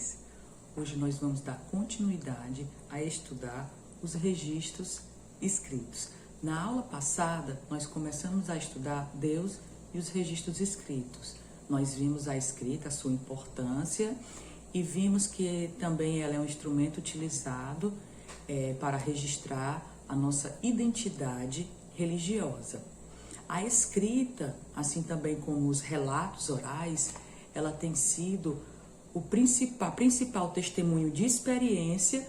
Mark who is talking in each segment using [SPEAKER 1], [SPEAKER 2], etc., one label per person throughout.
[SPEAKER 1] vocês? Hoje nós vamos dar continuidade a estudar os registros escritos. Na aula passada, nós começamos a estudar Deus e os registros escritos. Nós vimos a escrita, a sua importância, e vimos que também ela é um instrumento utilizado para registrar a nossa identidade religiosa. A escrita, assim também como os relatos orais, ela tem sido o principal testemunho de experiência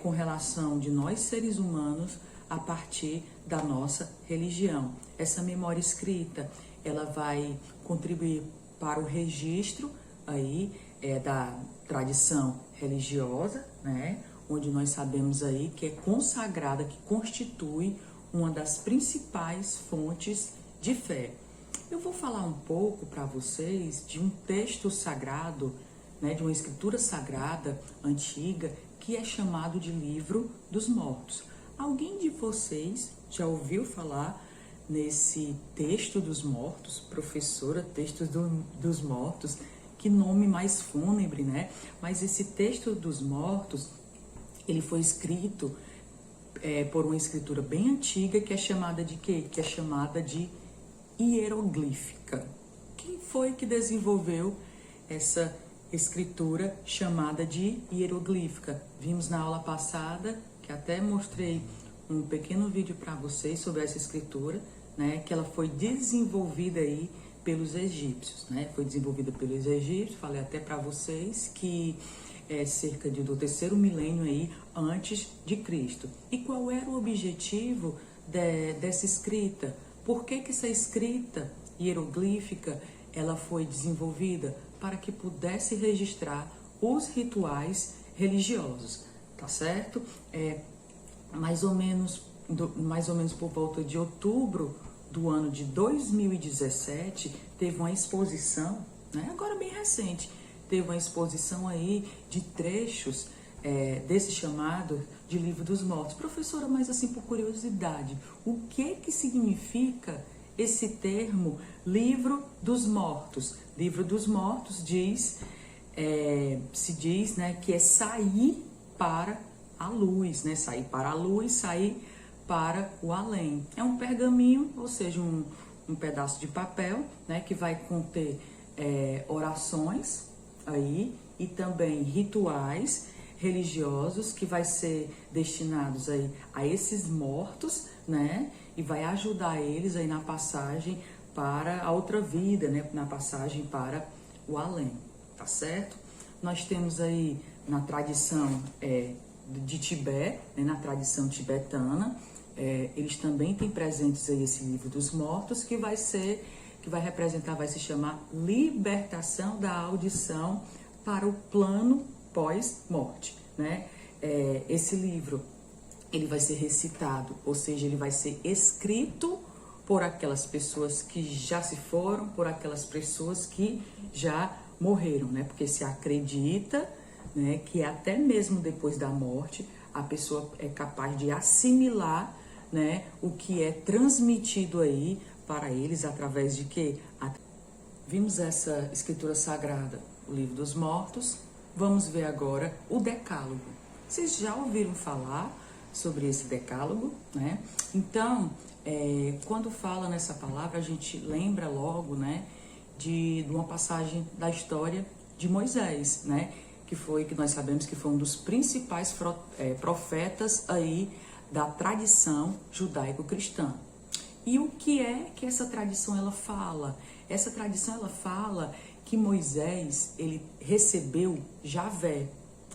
[SPEAKER 1] com relação de nós seres humanos a partir da nossa religião. Essa memória escrita, ela vai contribuir para o registro aí da tradição religiosa, né? Onde nós sabemos aí que é consagrada, que constitui uma das principais fontes de fé. Eu vou falar um pouco para vocês de um texto sagrado, né, de uma escritura sagrada antiga, que é chamado de Livro dos Mortos. Alguém de vocês já ouviu falar nesse texto dos mortos? Professora, texto dos mortos, que nome mais fúnebre, né? Mas esse texto dos mortos, ele foi escrito por uma escritura bem antiga, que é chamada de quê? Que é chamada de hieroglífica. Quem foi que desenvolveu essa escritura chamada de hieroglífica? Vimos na aula passada, que até mostrei um pequeno vídeo para vocês sobre essa escritura, né? Que ela foi desenvolvida aí pelos egípcios, né? Foi desenvolvida pelos egípcios, falei até para vocês que é cerca do terceiro milênio aí antes de Cristo. E qual era o objetivo dessa escrita? Por que essa escrita hieroglífica ela foi desenvolvida? Para que pudesse registrar os rituais religiosos, tá certo? Mais ou menos por volta de outubro do ano de 2017, teve uma exposição, né? Agora bem recente, teve uma exposição aí de trechos desse chamado de Livro dos Mortos. Professora, mas assim, por curiosidade, o que significa esse termo Livro dos Mortos? Livro dos Mortos se diz, né, que é sair para a luz, né? Sair para a luz, sair para o além. É um pergaminho, ou seja, um pedaço de papel, né, que vai conter orações aí e também rituais religiosos que vai ser destinados aí a esses mortos, né, e vai ajudar eles aí na passagem para a outra vida, né, na passagem para o além, tá certo? Nós temos aí na tradição de Tibete, né, na tradição tibetana, eles também têm presentes aí esse Livro dos Mortos, que vai se chamar Libertação da Audição para o Plano Pós-Morte, né? Esse livro, ele vai ser recitado, ou seja, ele vai ser escrito por aquelas pessoas que já se foram, por aquelas pessoas que já morreram, né? Porque se acredita, né, que até mesmo depois da morte, a pessoa é capaz de assimilar, né, o que é transmitido aí para eles através de quê? Vimos essa escritura sagrada, o Livro dos Mortos. Vamos ver agora o Decálogo. Vocês já ouviram falar sobre esse Decálogo, né? Então, quando fala nessa palavra, a gente lembra logo, né, de uma passagem da história de Moisés, né? Que nós sabemos que foi um dos principais profetas aí da tradição judaico-cristã. E o que é que essa tradição ela fala? Essa tradição ela fala que Moisés, ele recebeu Javé.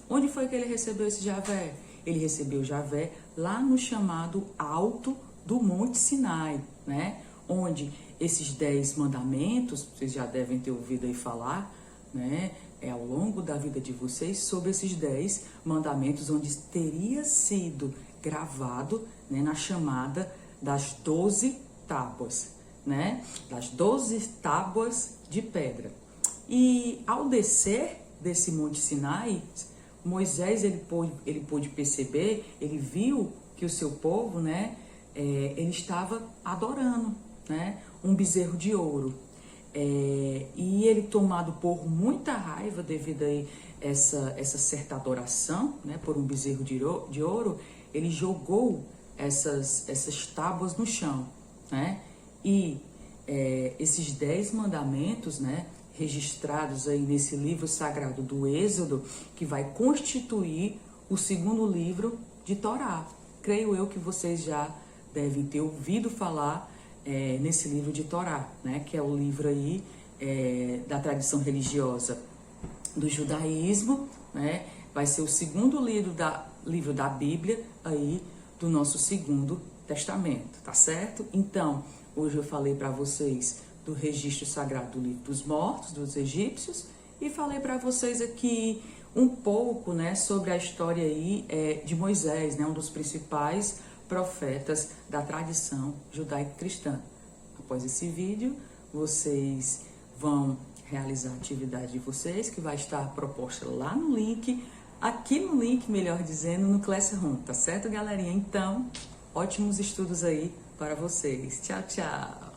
[SPEAKER 1] Onde foi que ele recebeu esse Javé? Ele recebeu Javé lá no chamado Alto do Monte Sinai, né? Onde esses 10 mandamentos, vocês já devem ter ouvido aí falar, né? Ao longo da vida de vocês, sobre esses 10 mandamentos, onde teria sido gravado, né, na chamada das 12 tábuas, né? Das 12 tábuas de pedra. E ao descer desse Monte Sinai, Moisés, ele pôde perceber, ele viu que o seu povo, né, ele estava adorando, né, um bezerro de ouro. E ele, tomado por muita raiva devido a essa certa adoração, né, por um bezerro de ouro, ele jogou essas tábuas no chão, né? E esses 10 mandamentos, né, registrados aí nesse livro sagrado do Êxodo, que vai constituir o segundo livro de Torá. Creio eu que vocês já devem ter ouvido falar nesse livro de Torá, né, que é o livro aí da tradição religiosa do judaísmo, né, vai ser o segundo livro da Bíblia aí do nosso segundo testamento, tá certo? Então, hoje eu falei para vocês do registro sagrado do livro dos mortos, dos egípcios, e falei para vocês aqui um pouco, né, sobre a história aí de Moisés, né, um dos principais profetas da tradição judaico-cristã. Após esse vídeo, vocês vão realizar a atividade de vocês, que vai estar proposta lá no link, aqui no link, melhor dizendo, no Classroom, tá certo, galerinha? Então, ótimos estudos aí para vocês. Tchau, tchau!